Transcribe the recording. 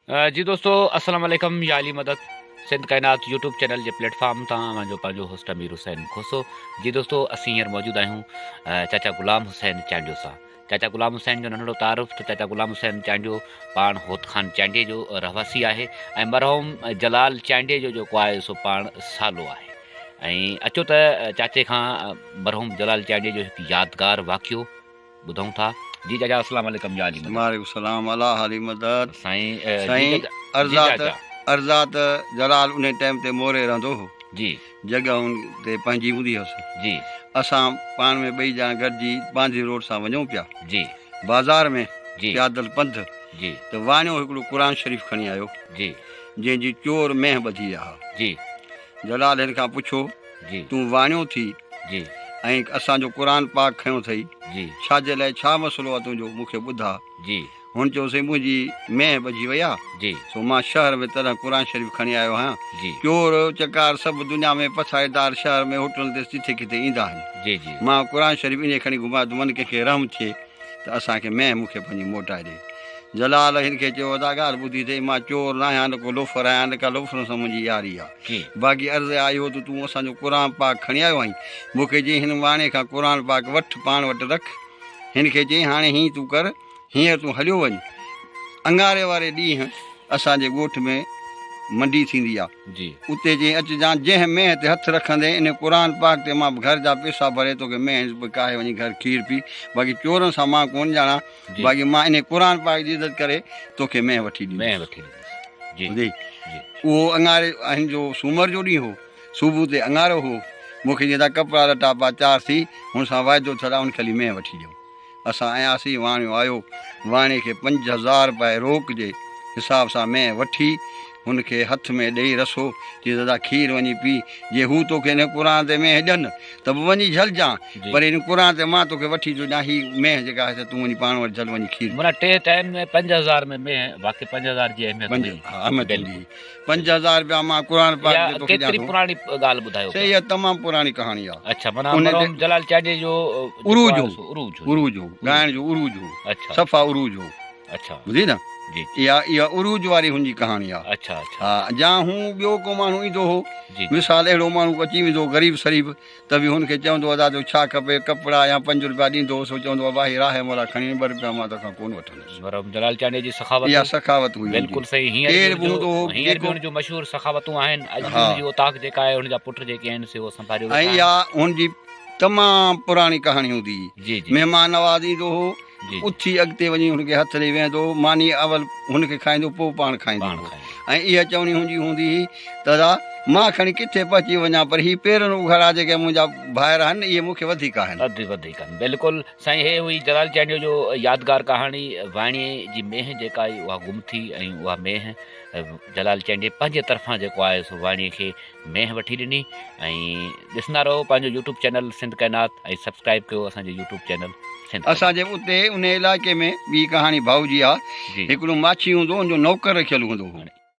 जी दोस्तों, अस्सलाम वालेकुम। या अली मदद सिंध कायनात यूट्यूब चैनल के प्लेटफॉर्म तां मुंहिंजो पंहिंजो होस्ट अमीर हुसैन खोसो। जी दोस्तों, असीं हींअर मौजूदु आहियूं चाचा गुलाम हुसैन चांडियो सां। चाचा गुलाम हुसैन जो नंढड़ो तारुफ़ त चाचा गुलाम हुसैन चांडियो पाण होतखान चांडिये जो रहवासी आहे ऐं मरहूम जलाल चांडिये जो जेको आहे सो पाण सालो आहे। ऐं अचो त चाचे खां मरहूम जलाल चांडिये जो हिकु यादगार वाक़ियो ॿुधूं था। जी चाचा, अस्सलाम वालेकुम। या अली मदद वालेकुम सलाम अला हाली मदद। साईं। जी साईं चाचा। जी अर्ज़ात चाचा। अर्ज़ात जलाल उन टाइम ते मोरे रहंदो हो। जी जॻह उन ते पंहिंजी हूंदी हुअसि। जी असां पाण में ॿई ॼणा गॾिजी बांधी रोड सां वञूं पिया जी बाज़ार में जी प्यादल पंध जी त वाणियो हिकिड़ो क़ुर शरीफ़ खणी आयो जी जंहिंजी चोर मेंह ॿधी आहे। जी जलाल हिन खां पुछो जी तूं वाणियो थी जी ऐं असांजो क़ुर पाक खयों अथई, जी छाजे लाइ, छा मसइलो आहे तुंहिंजो, मूंखे ॿुधा। जी हुन चयोसीं मुंहिंजी मेंह ॿधी वई आहे, जी सो मां शहर में तरह क़ुर शरीफ़ खणी आयो आहियां। जी चोर चकार सभु दुनिया में पछाड़ीदार शहर में होटल ते किथे किथे ईंदा आहिनि। जी जी मां क़ुर शरीफ़ इन खणी घुमां त मन कंहिंखे रहम थिए त असांखे मेंह मूंखे पंहिंजी मोटाए ॾे। जलाल हिन खे चयो अदा ॻाल्हि ॿुधी अथई, मां चोर न आहियां, न को लोफर आहियां, न का लोफरनि सां मुंहिंजी यारी आहे। जी बाक़ी अर्ज़ु आई हो त तूं असांजो क़ुर पाक खणी आयो आहीं, मूंखे चई हिन वाणे खां क़ुर पाक वठि पाण वटि रख। हिन खे चई हाणे हीअं तूं कर, हींअर तूं हलियो वञि। अंगारे वारे ॾींहुं असांजे ॻोठ में मंडी थींदी आहे, जी उते चई अचिजांइ, जंहिं मेंह ते हथु रखंदे इन क़ुर पाक ते मां घर जा पैसा भरे तोखे मेंह काहे वञी घर खीर पी। बाक़ी चोरनि सां मां कोन ॼाणा, जी बाक़ी मां इन क़ुर पाक जी इज़त करे तोखे मेंह वठी ॾींदुसि। मैं वठी ॾींदुसि। जी ॿुधी, जी उहो अंगारे हिन जो सूमर जो ॾींहुं हो, सुबुह ते अंगारो हो। मूंखे चवंदा कपिड़ा लटा पा चार थी, हुन सां वाइदो थियल हुन ख़ाली मेंह वठी ॾियो। असां आयासीं, वाणियो आयो, वाणे खे 5000 रुपए रोक जे हिसाब सां मेंह वठी हुनखे हथ में ॾेई रसो, चई दादा खीर वञी पी, जे हू तोखे हिन क़ुर ते मेंह ॾियनि त बि वञी झलजांइ, जी। पर हिन क़ुर ते मां तोखे वठी थो ॾियां, हीअ मेंह जेका आहे तूं वञी पाण वटि झल वञी खीर। माना टे टाइम में 5000 में मैं बाक़ी 5000 जी अहमियत पंज हुई। हा अहमद बिल्कुलु। 5000 रुपया मां क़ुर पाक या ते तोखे ॾियां केतिरी थो। पुराणी ॻाल्हि ॿुधायो सही पिया? आहे, तमामु पुराणी कहाणी आहे। अच्छा, माना उन ते मरहूम जलाल चांडिये जो जेको उरूज आहे हो, सो उरूज हो। उरूज हो, ॻाइण जो उरूज हो, अच्छा सफ़ा उरूज हो। अच्छा ॿुधी न, जी इहा उरूज वारी हुनजी कहाणी आहे। अच्छा अच्छा हा, या हू ॿियो को माण्हू ईंदो हो, जी मिसाल अहिड़ो माण्हू अची वेंदो ग़रीब शरीफ़, त बि हुनखे चवंदो अदा जो छा खपे, कपिड़ा या 5 रुपया ॾींदो, सो चवंदो आहे भाई राहे मोला खणी 2 रुपया मां तोखां कोन वठंदुसि। मरहूम जलाल चांडिये जी सखावत इहा सखावत हुई। बिल्कुलु सही। केरु बि हूंदो हो हींअर बि जेको, हुनजूं मशहूरु सखावतूं आहिनि। अॼु बि हा, हुनजी औताक जेका आहे हुनजा पुट जेके आहिनि से उहो संभालियो ऐं वेठा आहिनि। इहा हुनजी तमामु पुराणी कहाणी हूंदी हुई। जी जी महिमान नवाज़ ईंदो हो, जी उथी अॻिते वञी हुनखे हथु ॾेई वेहंदो, मानी अवल हुनखे खाईंदो, पोइ पाण खाईंदो पाण हो। खाईंदो। ऐं इहा चवणी हुनजी हूंदी हुई त दादा मां खणी किथे पहुची वञा, पर हीअ पेरनि उघाड़ा जेके मुंहिंजा ॿाहिरि आहिनि इहे मूंखे वधीक आहिनि। वधीक आहिनि। बिल्कुलु साईं, हे हुई जलाल चांडियो जो यादगार कहाणी। वाणीअ जी मेंह जेका आहे उहा गुम थी ऐं उहा मेंह जलाल चांडिये पंहिंजे तरफ़ां जेको आहे सो वाणीअ खे मेंह वठी ॾिनी। ऐं ॾिसंदा रहो पंहिंजो यूट्यूब चैनल सिंध कायनात ऐं सब्सक्राइब कयो असांजो यूट्यूब चैनल सिंध कायनात। असांजे उते उन इलाइक़े में ॿी कहाणी भाऊ जी आहे। जी हिकिड़ो माछी हूंदो, हुनजो नौकर रखियलु हूंदो हो।